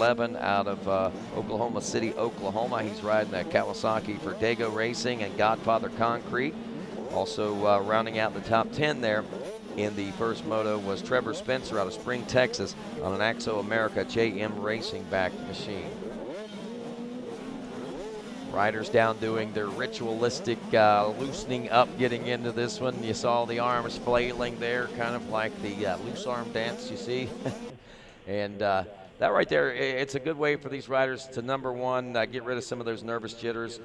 11 out of Oklahoma City, Oklahoma. He's riding a Kawasaki for Dago Racing and Godfather Concrete. Also rounding out the top 10 there in the first moto was Trevor Spencer out of Spring, Texas on an AXO America JM Racing backed machine. Riders down doing their ritualistic loosening up getting into this one. You saw the arms flailing there, kind of like the loose arm dance you see. And that right there, it's a good way for these riders to, number one, get rid of some of those nervous jitters.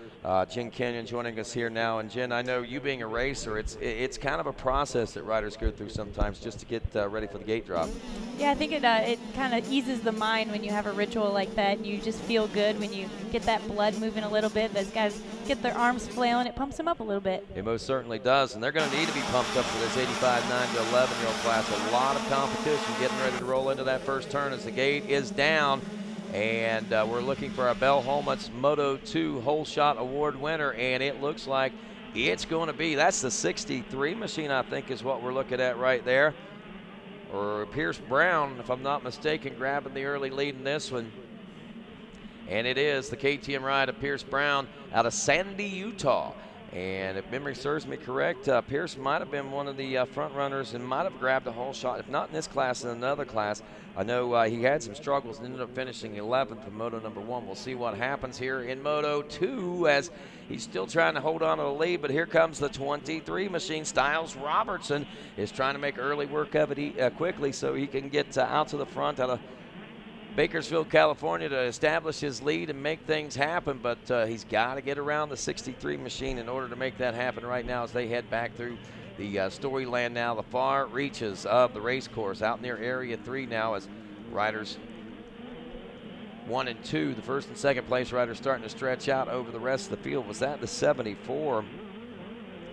Jen Kenyon joining us here now. And Jen, I know you being a racer, it's kind of a process that riders go through sometimes just to get ready for the gate drop. Yeah, I think it kind of eases the mind when you have a ritual like that, and you just feel good when you get that blood moving a little bit. Those guys get their arms flailing, it pumps them up a little bit. It most certainly does, and they're going to need to be pumped up for this 85, 9 to 11-year-old class. A lot of competition getting ready to roll into that first turn as the gate is down, and we're looking for our Bell Helmets Moto 2 Hole Shot Award winner, and it looks like it's going to be, that's the 63 machine, I think, is what we're looking at right there. Or Pierce Brown, if I'm not mistaken, grabbing the early lead in this one. And it is the KTM ride of Pierce Brown out of Sandy, Utah. And if memory serves me correct, Pierce might have been one of the front runners and might have grabbed a whole shot, if not in this class, in another class. I know he had some struggles and ended up finishing 11th in Moto number 1. We'll see what happens here in Moto 2 as he's still trying to hold on to the lead, but here comes the 23 machine. Styles Robertson is trying to make early work of it quickly so he can get out to the front out of Bakersfield, California to establish his lead and make things happen, but he's got to get around the 63 machine in order to make that happen right now as they head back through the Storyland now, the far reaches of the race course out near Area 3 now as riders 1 and 2, the first and second place riders starting to stretch out over the rest of the field. Was that the 74?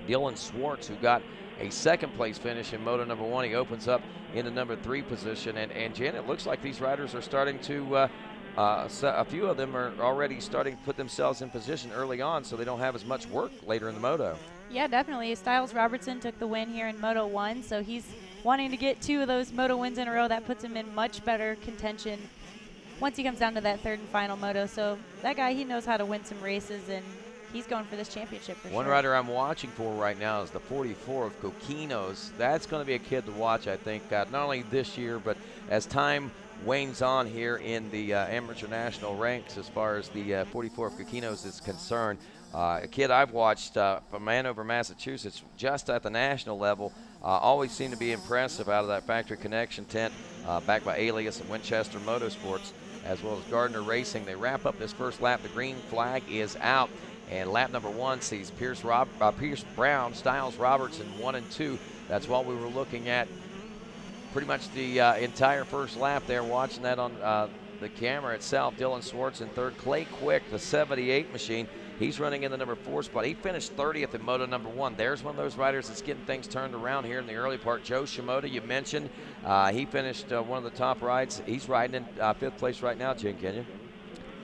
Dylan Swartz, who got a second place finish in Moto number 1. He opens up in the number 3 position. And Jen, it looks like these riders are starting to, a few of them are already starting to put themselves in position early on so they don't have as much work later in the moto. Yeah, definitely. Styles Robertson took the win here in Moto 1, so he's wanting to get 2 of those Moto wins in a row. That puts him in much better contention once he comes down to that third and final moto. So that guy, he knows how to win some races, and he's going for this championship for sure. One rider I'm watching for right now is the 44 of Coquinos. That's going to be a kid to watch, I think, not only this year, but as time wanes on here in the amateur national ranks as far as the 44 of Coquinos is concerned. A kid I've watched from Andover, Massachusetts, just at the national level, always seemed to be impressive out of that Factory Connection tent backed by Alias and Winchester Motorsports, as well as Gardner Racing. They wrap up this first lap. The green flag is out. And lap number 1 sees Pierce Brown, Styles Robertson 1 and 2. That's what we were looking at pretty much the entire first lap there, watching that on the camera itself. Dylan Swartz in third. Clay Quick, the 78 machine, he's running in the number 4 spot. He finished 30th in Moto number 1. There's one of those riders that's getting things turned around here in the early part. Joe Shimoda, you mentioned. He finished one of the top rides. He's riding in 5th place right now, Jen Kenyon.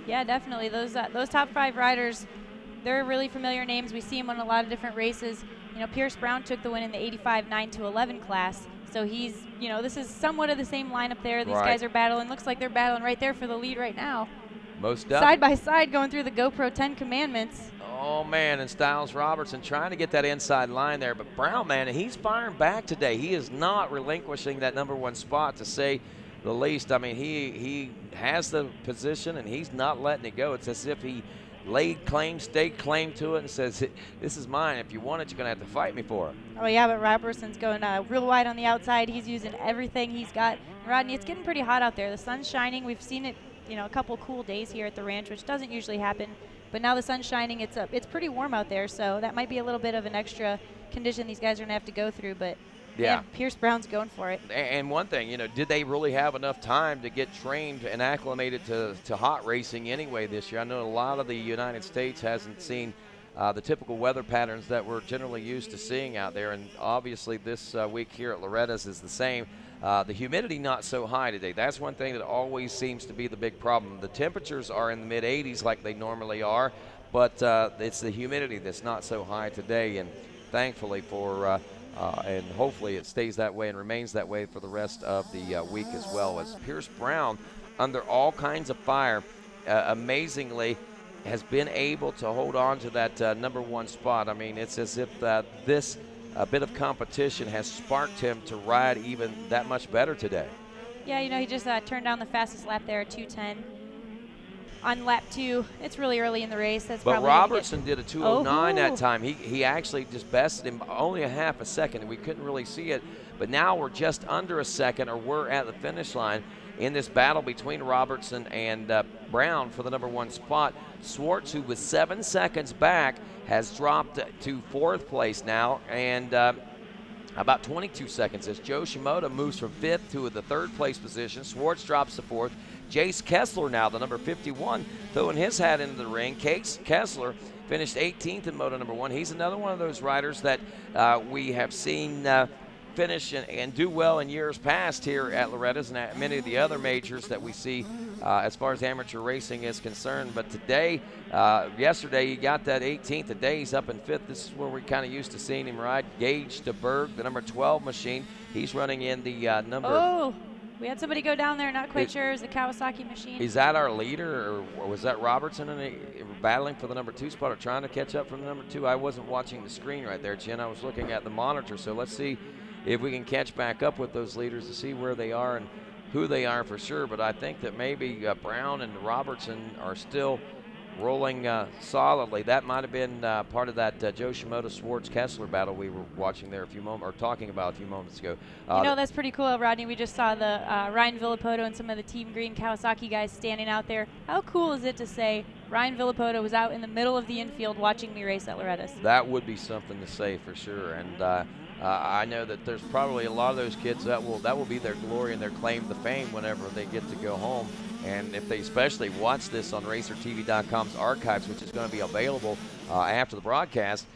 Yeah, definitely. Those top 5 riders, they're really familiar names. We see them on a lot of different races. You know, Pierce Brown took the win in the 85 9 to 11 class. So he's, you know, this is somewhat of the same lineup there. These guys are battling. Looks like they're battling right there for the lead right now. Most definitely. Side by side going through the GoPro 10 commandments. Oh, man, and Styles Robertson trying to get that inside line there. But Brown, man, he's firing back today. He is not relinquishing that number 1 spot, to say the least. I mean, he has the position, and he's not letting it go. It's as if he laid claim, staked claim to it, and says, this is mine. If you want it, you're going to have to fight me for it. Oh, yeah, but Robertson's going real wide on the outside. He's using everything he's got. Rodney, it's getting pretty hot out there. The sun's shining. We've seen it, you know, a couple cool days here at the ranch, which doesn't usually happen. But now the sun's shining. It's pretty warm out there, so that might be a little bit of an extra condition these guys are going to have to go through. But yeah, man, Pierce Brown's going for it. And one thing, you know, did they really have enough time to get trained and acclimated to hot racing anyway this year? I know a lot of the United States hasn't seen the typical weather patterns that we're generally used to seeing out there, and obviously this week here at Loretta's is the same. The humidity not so high today. That's one thing that always seems to be the big problem. The temperatures are in the mid-80s like they normally are, but it's the humidity that's not so high today, and thankfully for and hopefully it stays that way and remains that way for the rest of the week as well, as Pierce Brown under all kinds of fire, amazingly has been able to hold on to that #1 spot. I mean, it's as if this bit of competition has sparked him to ride even that much better today. Yeah, you know, he just turned down the fastest lap there at 2:10. On lap 2, it's really early in the race. That's but probably Robertson did a 2:09 that Oh. time. He actually just bested him only a half a second. We couldn't really see it, but now we're just under a second, or we're at the finish line in this battle between Robertson and Brown for the #1 spot. Swartz, who was 7 seconds back, has dropped to 4th place now, and about 22 seconds as Joe Shimoda moves from 5th to the 3rd place position. Swartz drops to 4th. Jace Kessler now, the number 51, throwing his hat into the ring. Case Kessler finished 18th in Moto #1. He's another one of those riders that we have seen finish and do well in years past here at Loretta's and at many of the other majors that we see as far as amateur racing is concerned. But today, yesterday, he got that 18th. Today, he's up in 5th. This is where we kind of used to seeing him ride. Gage DeBerg, the number 12 machine. He's running in the number. Oh, we had somebody go down there. Not quite sure. It was the Kawasaki machine. Is that our leader, or was that Robertson battling for the number 2 spot or trying to catch up from the number 2? I wasn't watching the screen right there, Jen. I was looking at the monitor. So let's see if we can catch back up with those leaders to see where they are and who they are for sure. But I think that maybe Brown and Robertson are still rolling solidly. That might have been part of that Joe Shimoda Swartz Kessler battle we were watching there talking about a few moments ago. You know, that's pretty cool, Rodney. We just saw the Ryan Villapoto and some of the Team Green Kawasaki guys standing out there. How cool is it to say Ryan Villapoto was out in the middle of the infield watching me race at Loretta's? That would be something to say for sure. And I know that there's probably a lot of those kids that will be their glory and their claim to fame whenever they get to go home. And if they especially watch this on RacerTV.com's archives, which is going to be available after the broadcast,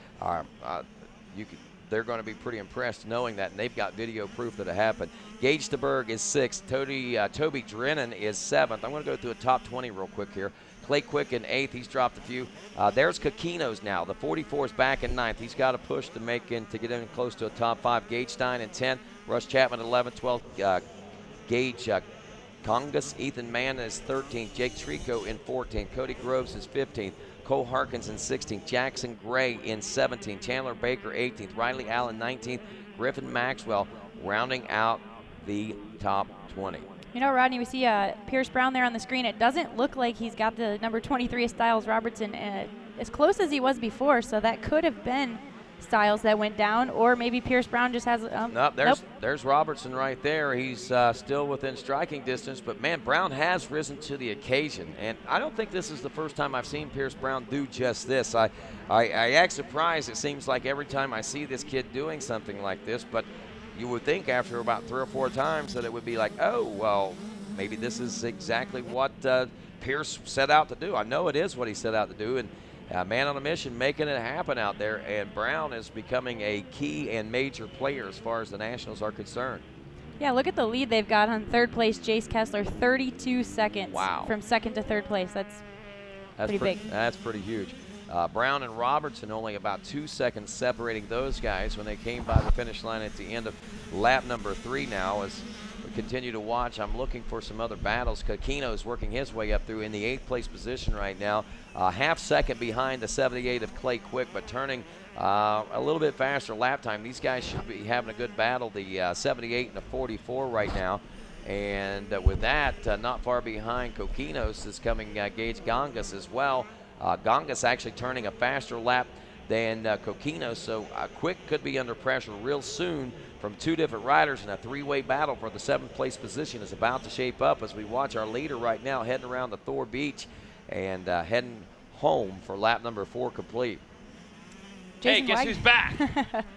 they're going to be pretty impressed knowing that, and they've got video proof that it happened. Gage DeBerg is 6th. Toby Drennan is 7th. I'm going to go through a top 20 real quick here. Clay Quick in 8th. He's dropped a few. There's Kakinos now. The 44 is back in 9th. He's got to push to get in close to a top 5. Gage Stein in 10th. Russ Chapman 11th. 12th. Gage Congus. Ethan Mann is 13th. Jake Trico in 14th. Cody Groves is 15th. Cole Harkins in 16th. Jackson Gray in 17th. Chandler Baker 18th. Riley Allen 19th. Griffin Maxwell rounding out the top 20. You know, Rodney, we see Pierce Brown there on the screen. It doesn't look like he's got the number 23 Styles Robertson as close as he was before, so that could have been Styles that went down, or maybe Pierce Brown just has there's Robertson right there. He's still within striking distance, but man, Brown has risen to the occasion, and I don't think this is the first time I've seen Pierce Brown do just this. I act surprised. It seems like every time I see this kid doing something like this, but you would think after about 3 or 4 times that it would be like, oh, well, maybe this is exactly what Pierce set out to do. I know it is what he set out to do, and man on a mission making it happen out there, and Brown is becoming a key and major player as far as the Nationals are concerned. Yeah, look at the lead they've got on 3rd place, Jace Kessler, 32 seconds from 2nd to 3rd place. That's pretty big. That's pretty huge. Brown and Robertson only about 2 seconds separating those guys when they came by the finish line at the end of lap number 3 now. As we continue to watch, I'm looking for some other battles. Kakino's working his way up through in the 8th place position right now. Half second behind the 78 of Clay Quick, but turning a little bit faster lap time. These guys should be having a good battle, the 78 and the 44 right now. And with that, not far behind Kokinos is coming Gage Gongas as well. Gongas actually turning a faster lap than Kokinos, so Quick could be under pressure real soon from 2 different riders, and a 3-way battle for the 7th place position is about to shape up as we watch our leader right now heading around the Thor Beach and heading home for lap number 4 complete. Hey, guess who's back?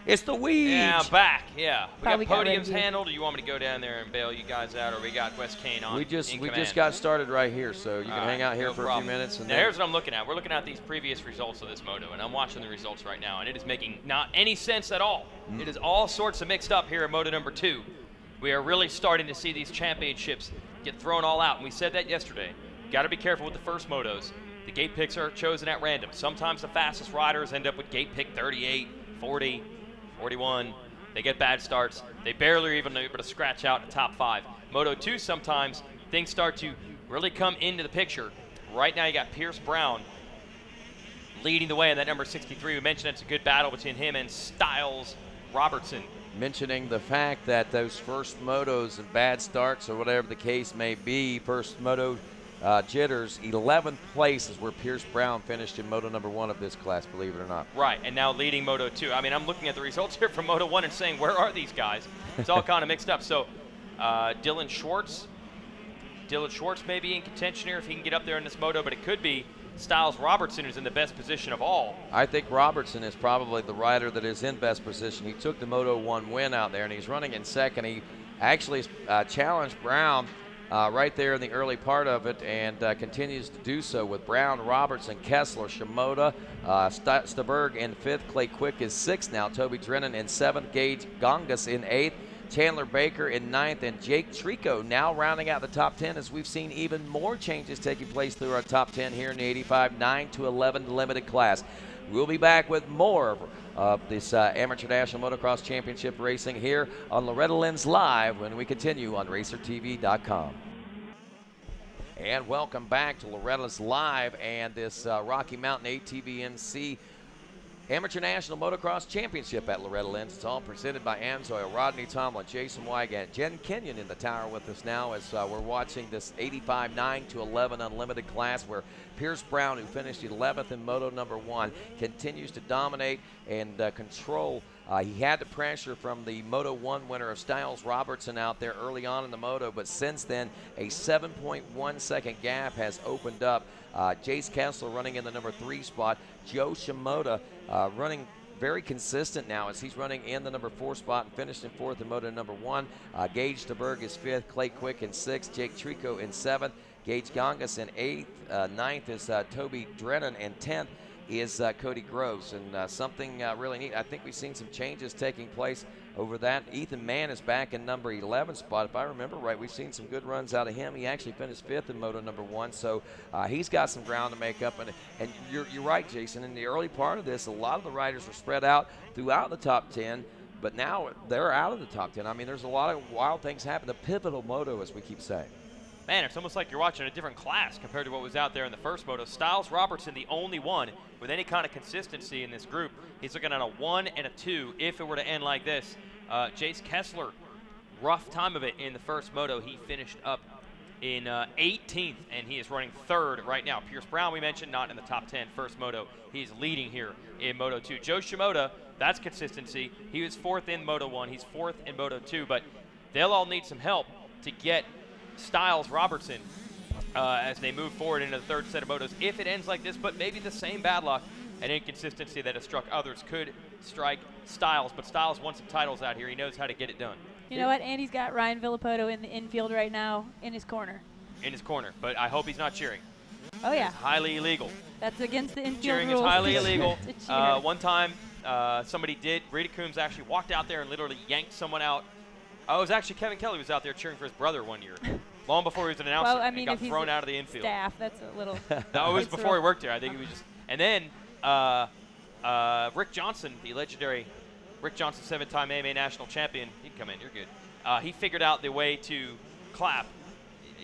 It's the Weege. Yeah, I'm back. Yeah, we got Probably podiums handled. Or you want me to go down there and bail you guys out, or we got Wes Kane on? We just got started right here, so you can hang out here for a few minutes. And now here's what I'm looking at. We're looking at these previous results of this moto, and I'm watching the results right now, and it is making not any sense at all. It is all sorts of mixed up here at Moto number 2. We are really starting to see these championships get thrown all out, and we said that yesterday. Got to be careful with the first motos. The gate picks are chosen at random. Sometimes the fastest riders end up with gate pick 38, 40, 41. They get bad starts. They barely are even able to scratch out in the top 5. Moto 2, sometimes things start to really come into the picture. Right now you got Pierce Brown leading the way in that number 63. We mentioned it's a good battle between him and Styles Robertson. Mentioning the fact that those first motos and bad starts or whatever the case may be, first moto jitters, 11th place is where Pierce Brown finished in Moto number 1 of this class, believe it or not. Right, and now leading Moto 2. I mean, I'm looking at the results here from Moto 1 and saying, where are these guys? It's all kind of mixed up. So Dylan Schwartz may be in contention here if he can get up there in this moto, but it could be Styles Robertson who's in the best position of all. I think Robertson is probably the rider that is in best position. He took the Moto 1 win out there, and he's running in second. He actually challenged Brown right there in the early part of it, and continues to do so with Brown, Robertson, Kessler, Shimoda, Staberg in 5th. Clay Quick is 6th now. Toby Drennan in 7th. Gage Gongas in 8th. Chandler Baker in 9th, and Jake Trico now rounding out the top 10, as we've seen even more changes taking place through our top 10 here in the 85 9 to 11 limited class. We'll be back with more of this Amateur National Motocross Championship racing here on Loretta Lynn's Live when we continue on RacerTV.com. And welcome back to Loretta's Live and this Rocky Mountain ATVMC Amateur National Motocross Championship at Loretta Lynn's. It's all presented by AMSOIL. Rodney Tomlin, Jason Wygant, Jen Kenyon in the tower with us now as we're watching this 85 9 to 11 unlimited class where Pierce Brown, who finished 11th in Moto number 1, continues to dominate and control. He had the pressure from the Moto 1 winner of Styles Robertson out there early on in the moto, but since then a 7.1 second gap has opened up. Jace Kessler running in the number 3 spot. Joe Shimoda running very consistent now as he's running in the number 4 spot and finished in 4th in Moto number 1. Gage DeBerg is 5th, Clay Quick in 6th, Jake Trico in 7th, Gage Gongas in 8th, 9th is Toby Drennan, and 10th is Cody Groves. And something really neat, I think we've seen some changes taking place over that. Ethan Mann is back in number 11 spot. If I remember right, we've seen some good runs out of him. He actually finished 5th in Moto number 1, so he's got some ground to make up. And you're right, Jason. In the early part of this, a lot of the riders were spread out throughout the top 10, but now they're out of the top 10. I mean, there's a lot of wild things happen. The pivotal moto, as we keep saying. Man, it's almost like you're watching a different class compared to what was out there in the first moto. Styles Robertson, the only one with any kind of consistency in this group. He's looking at a 1 and a 2 if it were to end like this. Jace Kessler, rough time of it in the first moto. He finished up in 18th, and he is running 3rd right now. Pierce Brown, we mentioned, not in the top 10 first moto. He's leading here in Moto 2. Joe Shimoda, that's consistency. He was 4th in Moto 1. He's 4th in Moto 2, but they'll all need some help to get Styles Robertson as they move forward into the 3rd set of motos. If it ends like this, but maybe the same bad luck and inconsistency that has struck others could strike Styles, but Styles wants some titles out here. He knows how to get it done. You know what? Andy's got Ryan Villapoto in the infield right now in his corner. In his corner, but I hope he's not cheering. Oh, yeah. It's highly illegal. That's against the infield Cheering rules. is highly illegal. One time, somebody did. Rita Coombs actually walked out there and literally yanked someone out. Oh, it was actually Kevin Kelly was out there cheering for his brother one year, long before he was an announcer. Well, I mean, and got thrown out of the infield. Staff, that's a little. No, it was before he worked there. I think he was just. And then Rick Johnson, the legendary Rick Johnson, 7-time AMA national champion. You can come in. You're good. He figured out the way to clap.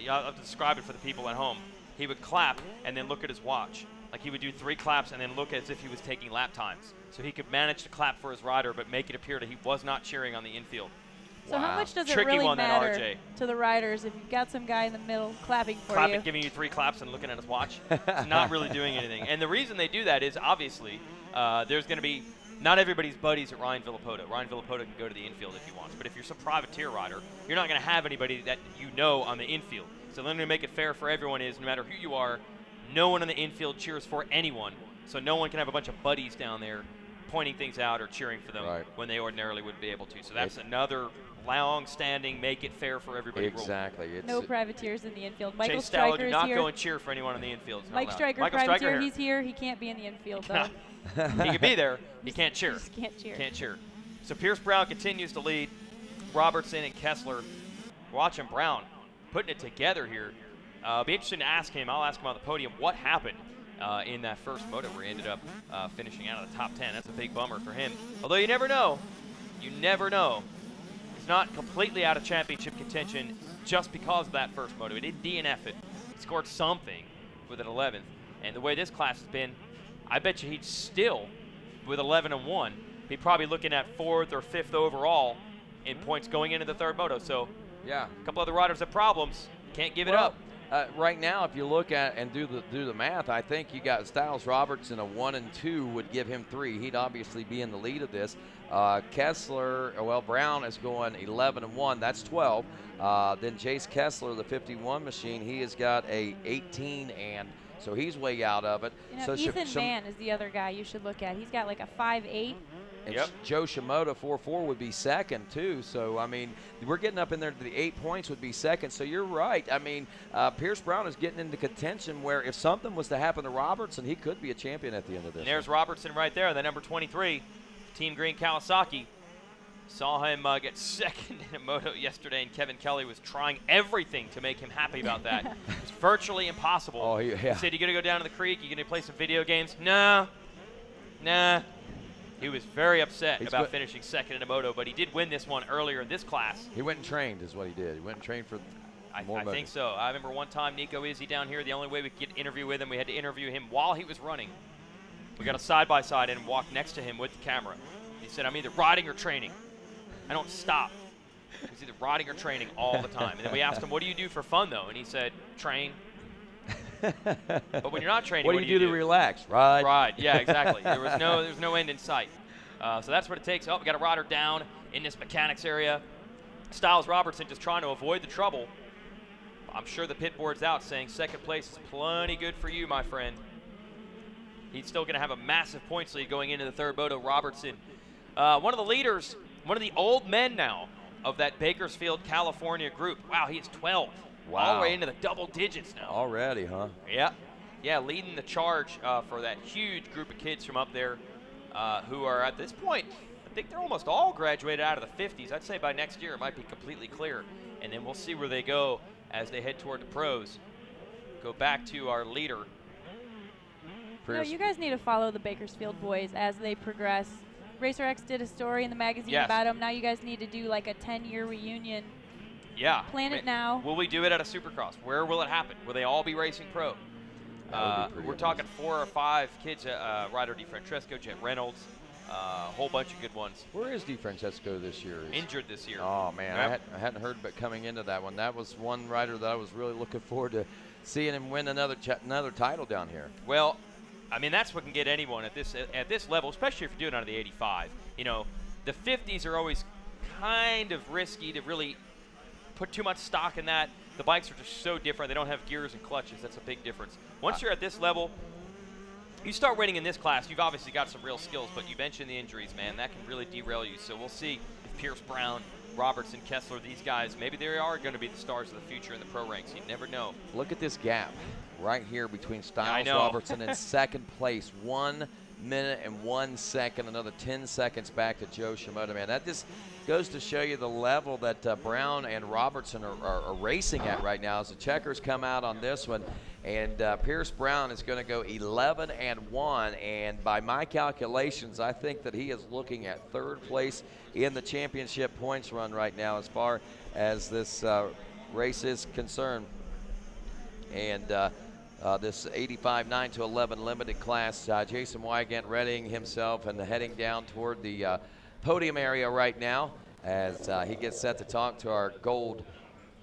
I'll have to describe it for the people at home. He would clap and then look at his watch. Like he would do 3 claps and then look as if he was taking lap times. So he could manage to clap for his rider, but make it appear that he was not cheering on the infield. So how much does it Tricky really one, matter RJ. to the riders if you've got some guy in the middle clapping for you? Giving you 3 claps and looking at his watch. It's not really doing anything. And the reason they do that is obviously there's going to be not everybody's buddies at Ryan Villapoto. Ryan Villapoto can go to the infield if he wants. But if you're some privateer rider, you're not going to have anybody that you know on the infield. So then to make it fair for everyone is no matter who you are, no one on the infield cheers for anyone. So no one can have a bunch of buddies down there pointing things out or cheering for them when they ordinarily wouldn't be able to. So that's another long-standing, make it fair for everybody rule. Exactly. No privateers in the infield. Michael Chase Stryker do is not here. go and cheer for anyone in the infield. Mike Stryker, privateer, he's here. He can't be in the infield, though. He can be there. He can't cheer. Just can't cheer. Can't cheer. So Pierce Brown continues to lead. Robertson and Kessler. Watching Brown putting it together here. It'll be interesting to ask him. I'll ask him on the podium what happened in that first moto where he ended up finishing out of the top 10. That's a big bummer for him. Although you never know. You never know. He's not completely out of championship contention just because of that first moto. He did DNF it. scored something with an 11th. And the way this class has been, I bet you he'd still, with 11 and 1, be probably looking at 4th or 5th overall in points going into the third moto. So yeah, a couple other riders have problems. Can't give it up. Right now, if you look at and do the math, I think you got Styles Robertson a 1 and 2 would give him 3. He'd obviously be in the lead of this. Kessler, well, Brown is going 11 and 1. That's 12. Then Jace Kessler, the 51 machine, he has got a 18, and so he's way out of it. You know, so Ethan Mann is the other guy you should look at. He's got like a 5'8". And Joe Shimoda 4-4 would be second too. So I mean, we're getting up in there to the 8 points would be second. So you're right. I mean, Pierce Brown is getting into contention where if something was to happen to Robertson, he could be a champion at the end of this. And there's Robertson right there, the number 23, Team Green Kawasaki. Saw him get second in a moto yesterday, and Kevin Kelly was trying everything to make him happy about that. It's virtually impossible. Oh, yeah. He said, "You gonna go down to the creek? You gonna play some video games?" Nah. He was very upset about finishing second in a moto, but he did win this one earlier in this class. He went and trained is what he did. He went and trained for more I think so. I remember one time Nico Izzy down here, the only way we could get an interview with him, we had to interview him while he was running. We got a side-by-side and walked next to him with the camera. He said, "I'm either riding or training. I don't stop." He's either riding or training all the time. And then we asked him, "What do you do for fun, though?" And he said, "Train." But when you're not training, what do you do to relax? Ride. Ride. Yeah, exactly. There's no end in sight. So that's what it takes. Oh, we got a rider down in this mechanics area. Styles Robertson just trying to avoid the trouble. I'm sure the pit board's out saying second place is plenty good for you, my friend. He's still going to have a massive points lead going into the third moto. Robertson, one of the leaders, one of the old men now of that Bakersfield, California group. Wow, he is 12. Wow. All the way into the double digits now. Already, huh? Yeah, leading the charge for that huge group of kids from up there who are at this point, I think they're almost all graduated out of the 50s. I'd say by next year it might be completely clear. And then we'll see where they go as they head toward the pros. Go back to our leader. No, you guys need to follow the Bakersfield boys as they progress. RacerX did a story in the magazine about them. Now you guys need to do like a 10-year reunion. Yeah. Plan it now. Will we do it at a Supercross? Where will it happen? Will they all be racing pro? We're talking 4 or 5 kids, Ryder DiFrancesco, Jet Reynolds, a whole bunch of good ones. Where is DiFrancesco this year? Injured this year. Oh, man, I hadn't heard but coming into that one. That was one rider that I was really looking forward to seeing him win another title down here. Well, I mean, that's what can get anyone at this level, especially if you're doing it out of the 85. You know, the 50s are always kind of risky to really put too much stock in that. The bikes are just so different. They don't have gears and clutches. That's a big difference. Once you're at this level, you start winning in this class, you've obviously got some real skills, but you mentioned the injuries, man. That can really derail you. So we'll see if Pierce Brown, Robertson, Kessler, these guys, maybe they are going to be the stars of the future in the pro ranks. You never know. Look at this gap right here between Styles Robertson and second place. 1 minute and 1 second, another 10 seconds back to Joe Shimoda, man. That just goes to show you the level that Brown and Robertson are racing at right now as the checkers come out on this one. And Pierce Brown is going to go 11 and 1, and by my calculations, I think that he is looking at third place in the championship points run right now as far as this race is concerned. And this 85 9-11 limited class, Jason Wygant readying himself and heading down toward the podium area right now as he gets set to talk to our gold,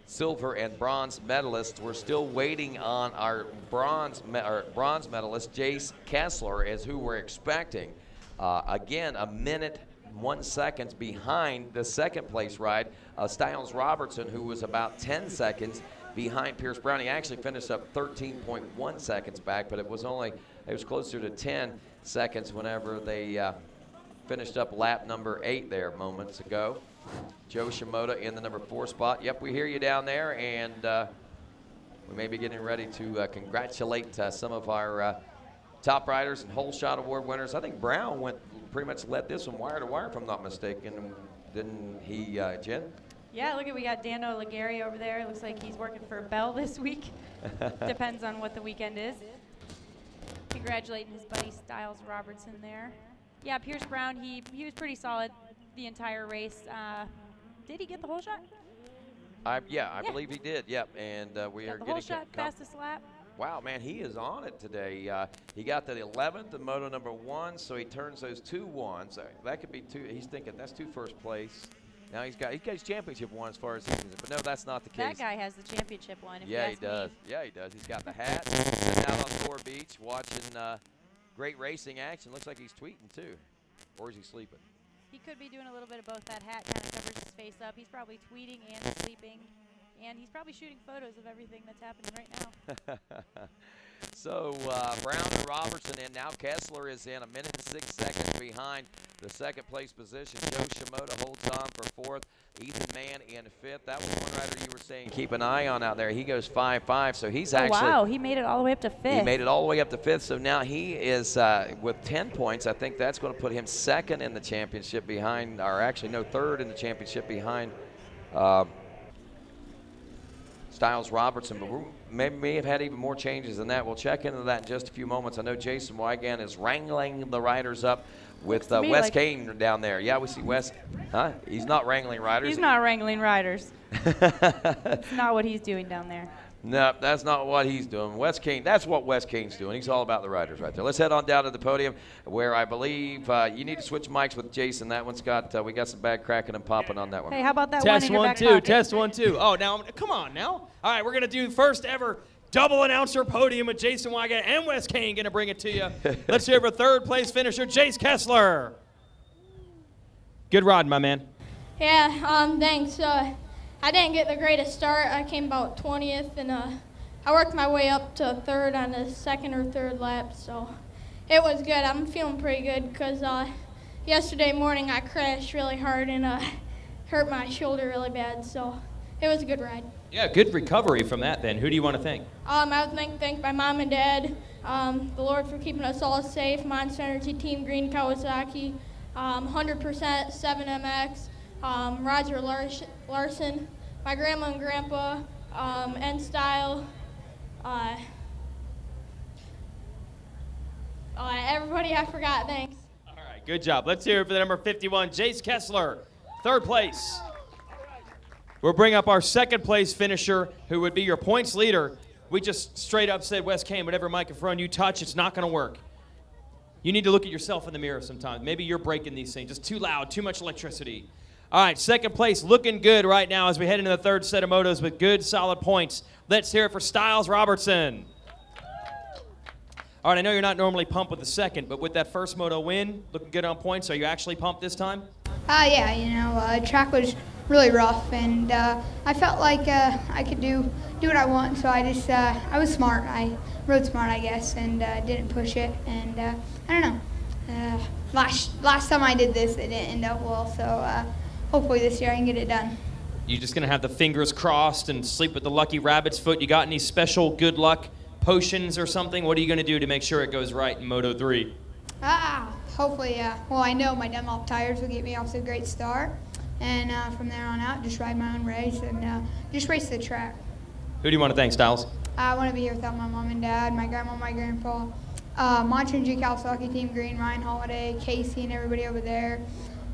silver, and bronze medalists. We're still waiting on our bronze medalist, Jace Kessler, is who we're expecting. Again, 1 minute 1 second behind the second place ride, Styles Robertson, who was about 10 seconds behind Pierce Brown. He actually finished up 13.1 seconds back, but it was closer to 10 seconds whenever they finished up lap number 8 there moments ago. Joe Shimoda in the number 4 spot. Yep, we hear you down there, and we may be getting ready to congratulate some of our top riders and Whole Shot Award winners. I think Brown pretty much led this one wire to wire, if I'm not mistaken. Didn't he, Jen? Yeah, look at, we got Dano Ligari over there. Looks like he's working for Bell this week. Depends on what the weekend is. Congratulating his buddy Styles Robertson there. Yeah, Pierce Brown, he was pretty solid the entire race. Did he get the whole shot? I believe he did. Yep, and we Got are the getting whole shot fastest lap. Wow, man, he is on it today. He got the 11th in Moto number 1, so he turns those 2 1s. That could be 2. He's thinking that's 2 first place. Now he's got his championship one as far as he's concerned. But no, that's not the case. That guy has the championship one. If yeah, you he ask does. Me. Yeah, he does. He's got the hat. Sitting out on Thor Beach watching great racing action. Looks like he's tweeting too, or is he sleeping? He could be doing a little bit of both. That hat kind of covers his face up. He's probably tweeting and sleeping. And he's probably shooting photos of everything that's happening right now. So Brown to Robertson, and now Kessler is in 1 minute and 6 seconds behind the second place position. Joe Shimoda holds on for 4th. Ethan Mann in 5th. That was one rider you were saying keep an eye on out there. He goes 5-5, so he's actually. Wow, he made it all the way up to 5th. He made it all the way up to 5th, so now he is with 10 points. I think that's going to put him 2nd in the championship behind, or actually no, 3rd in the championship behind Styles Robertson, but we may have had even more changes than that. We'll check into that in just a few moments. I know Jason Wygant is wrangling the riders up with Wes like Kane down there. Yeah, we see Wes. Huh? He's not wrangling riders. He's not wrangling riders. That's not what he's doing down there. No, that's not what he's doing. Wes Kane, that's what Wes Kane's doing. He's all about the riders right there. Let's head on down to the podium where I believe you need to switch mics with Jason. That one's got, we got some bag cracking and popping on that one. Hey, how about that one in your back Test 1 2, pocket? test 1 2. Oh, now, come on now. All right, we're going to do first ever double announcer podium with Jason Wygant and Wes Kane going to bring it to you. Let's hear for 3rd place finisher, Jace Kessler. Good rod, my man. Yeah, thanks. I didn't get the greatest start. I came about 20th, and I worked my way up to 3rd on the 2nd or 3rd lap, so it was good. I'm feeling pretty good because yesterday morning I crashed really hard and hurt my shoulder really bad, so it was a good ride. Yeah, good recovery from that then. Who do you want to thank? I would thank my mom and dad, the Lord for keeping us all safe, Monster Energy Team Green Kawasaki, 100% 7MX, Roger Larson, my grandma and grandpa, N-Style, everybody I forgot, thanks. All right, good job. Let's hear it for the number 51, Jace Kessler, 3rd place. We'll bring up our 2nd place finisher, who would be your points leader. We just straight up said, Wes Kane, whatever microphone you touch, it's not going to work. You need to look at yourself in the mirror sometimes. Maybe you're breaking these things. Just too loud, too much electricity. All right, 2nd place, looking good right now as we head into the 3rd set of motos with good, solid points. Let's hear it for Styles Robertson. All right, I know you're not normally pumped with the 2nd, but with that first moto win, looking good on points, are you actually pumped this time? Yeah, you know, track was really rough, and I felt like I could do what I want, so I just, I was smart. I rode smart, I guess, and didn't push it, and I don't know. Last time I did this, it didn't end up well, so hopefully this year I can get it done. You just going to have the fingers crossed and sleep with the lucky rabbit's foot? You got any special good luck potions or something? What are you going to do to make sure it goes right in Moto 3? Hopefully, well, I know my Dunlop tires will get me off to a great start, and from there on out, just ride my own race and just race the track. Who do you want to thank, Styles? I want to be here without my mom and dad, my grandma, my grandpa, Monster Energy Kawasaki Team Green, Ryan Holiday, Casey, and everybody over there.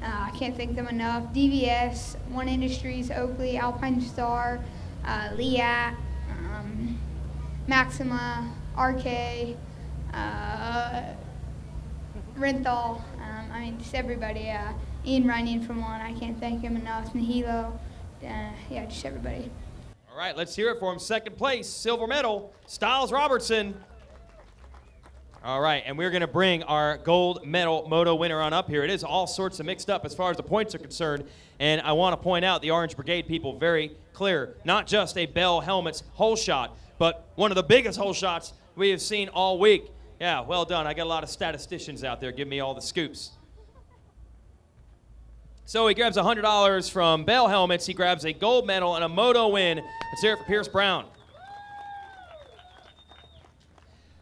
I can't thank them enough. DVS, One Industries, Oakley, Alpine Star, Leah, Maxima, RK, Renthal, I mean, just everybody. Ian Runyon from One, I can't thank him enough. Nihilo, yeah, just everybody. All right, let's hear it for him. 2nd place, silver medal, Styles Robertson. All right, and we're going to bring our gold medal moto winner on up here. It is all sorts of mixed up as far as the points are concerned, and I want to point out the Orange Brigade people very clear. Not just a Bell Helmets hole shot, but one of the biggest hole shots we have seen all week. Yeah, well done. I got a lot of statisticians out there giving me all the scoops. So he grabs $100 from Bell Helmets. He grabs a gold medal and a moto win. Let's hear it for Pierce Brown.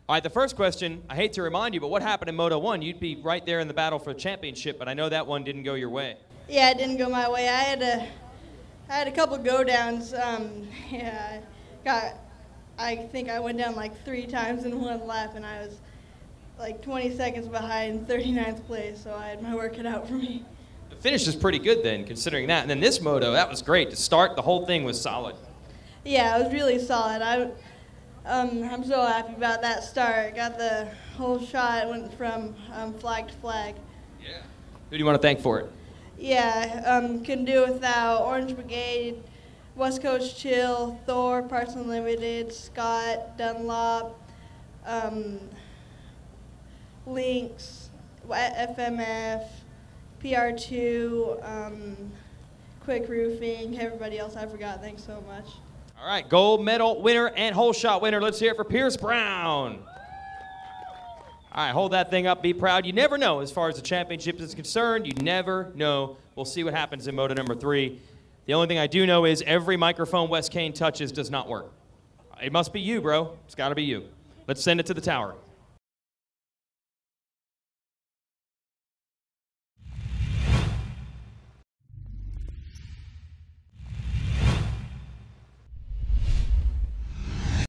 All right, the first question, I hate to remind you, but what happened in Moto 1? You'd be right there in the battle for the championship, but I know that one didn't go your way. Yeah, it didn't go my way. I had a couple go-downs. I think I went down like 3 times in one lap, and I was like 20 seconds behind 39th place, so I had my work cut out for me. The finish is pretty good then, considering that. And then this moto, that was great. To start, the whole thing was solid. Yeah, it was really solid. I'm so happy about that start. Got the whole shot, went from flag to flag. Yeah. Who do you want to thank for it? Yeah, couldn't do it without Orange Brigade, West Coast Chill, Thor, Parts Unlimited, Scott, Dunlop, Lynx, FMF, PR2, Quick Roofing, everybody else I forgot. Thanks so much. All right, gold medal winner and whole shot winner. Let's hear it for Pierce Brown. All right, hold that thing up. Be proud. You never know as far as the championship is concerned. You never know. We'll see what happens in Moto number 3. The only thing I do know is every microphone Wes Kane touches does not work. It must be you, bro. It's got to be you. Let's send it to the tower.